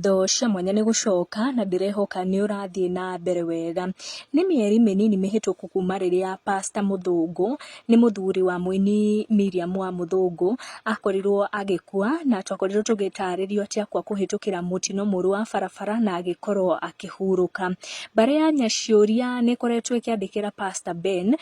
Ngatho cia mwanya nĩ gũcoka na ndĩrehoka nĩ ũrathiĩ na mbere wega. Nĩ mĩeri mĩnini mĩhĩtũku kuma rĩrĩa Pastor Muthungu nĩ mũthuri wa mũini Miriam wa Muthungu akorirwo agĩkua, na twakorirwo tũgĩtarĩrio atĩ akua kũhĩtũkĩra mũtino mũru wa barabara na agĩkorwo akĩhurũka. Mbara ya Nyaciũria nĩ ĩkoretwo ĩkĩandĩkĩra Pastor Ben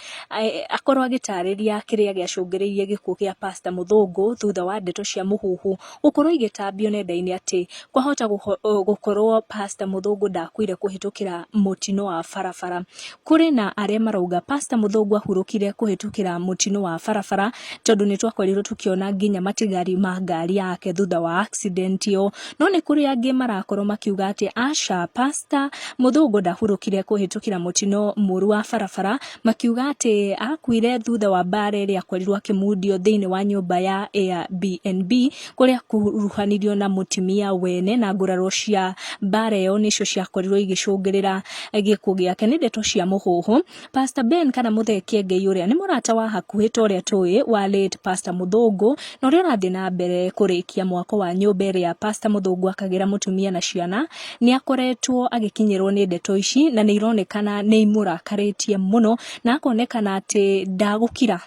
akorwo agĩtarĩria kĩrĩa gĩacũngĩrĩirie gĩkuũ gĩa Pastor Muthungu thutha wa ndeto cia mũhuhu gũkorwo igĩtambio nenda-inĩ atĩ kwahota gũkorwo Pastor Muthungu ndakuire kũhĩtũkĩra mũtino wa barabara. Kũrĩ na arĩa marauga Pastor Muthungu ahurũkire kũhĩtũkĩra mũtino wa barabara tondũ nĩ twakorirwo tũkĩona nginya matigari ma ngari yake thutha wa accident ĩyo. No nĩ kũrĩ angĩ marakorwo makiuga atĩ aca, Pastor Muthungu ndahurũkire kũhĩtũkĩra mũtino mũru wa barabara, makiuga atĩ akuire thutha wa mbara ĩrĩa akorirwo akĩmundio thĩinĩ wa nyũmba ya Airbnb kũrĩa kuruhanirio na mũtumia wene, na nguraro cia mbara ĩyo nĩcio ciakorirwo igĩcũngĩrĩra gĩkuũ gĩake. Nĩ ndeto cia mũhuhu. Pastor Ben kana Muthee Kiengei ũrĩa nĩ mũrata wa hakuhĩ ta ũrĩa tũĩ wa late Pastor Muthungu, na ũrĩa ũrathiĩ na mbere kũrĩkia mwako wa nyũmba ĩrĩa Pastor Muthungu akagĩra mũtumia na ciana, nĩ akoretwo agĩkinyĩrwo nĩ ndeto ici na nĩ ironekana nĩ imũrakarĩtie mũno, na akonekana atĩ ndagũkira.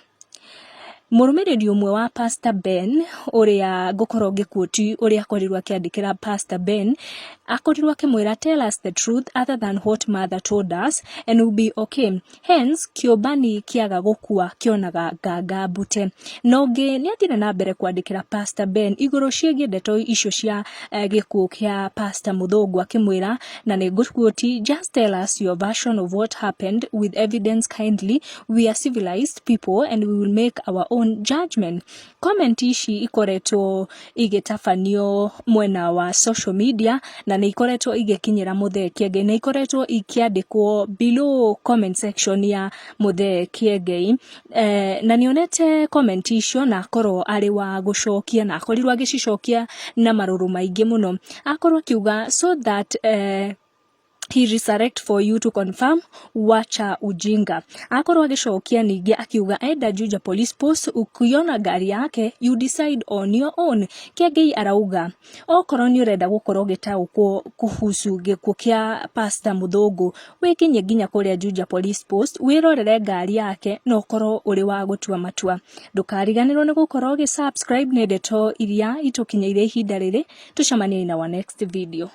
Mũrũmĩrĩri ũmwe wa Pastor Ben ũrĩa ngũkorwo ngĩquote ũrĩa akorirwo akĩandĩkĩra Pastor Ben akorirwo akĩmwĩra, tell us the truth other than what mother told us and we'll be okay. Hence kĩũmbani kĩaga gũkua kĩonaga nganga mbute. Na ũngĩ nĩ athire na mbere kwandĩkĩra Pastor Ben igũrũ ciĩgiĩ ndeto icio cia gĩkuũ kĩa Pastor Muthungu akĩmwĩra, na nĩ ngũquote, just tell us your version of what happened with evidence kindly. We are civilized people and we will make our own judgment. Comment ici ikoretwo igĩtabanio mwena wa social media na nĩ ikoretwo igĩkinyĩra Muthee Kiengei, na ikoretwo ikiandĩkwo below comment section ya Muthee Kiengei. Na nĩonete comment icio na akorwo arĩ wa gũcokia, na akorirwo agĩcicokia na marũrũ maingĩ mũno. Akorwo akiuga so that he resurrect for you to confirm, wacha ujinga. Akorwo agĩcokia ningĩ akiuga enda Juja police post, ukiona ngari yake you decide on your own. Kiengei arauga okorwo nĩ ũrenda gũkorwo ũgĩtaũkwo kuhusu gĩkuũ kĩa Pastor Muthungu, wĩkinye nginya kũrĩa Juja police post wĩrorere ngari yake na ũkorwo ũrĩ wa gũtua matua. Ndũkariganĩrwo nĩ gũkorwo ũgĩ subscribe nĩ ndeto iria itũkinyĩire ihinda rĩrĩ. Tucemanie in our next video.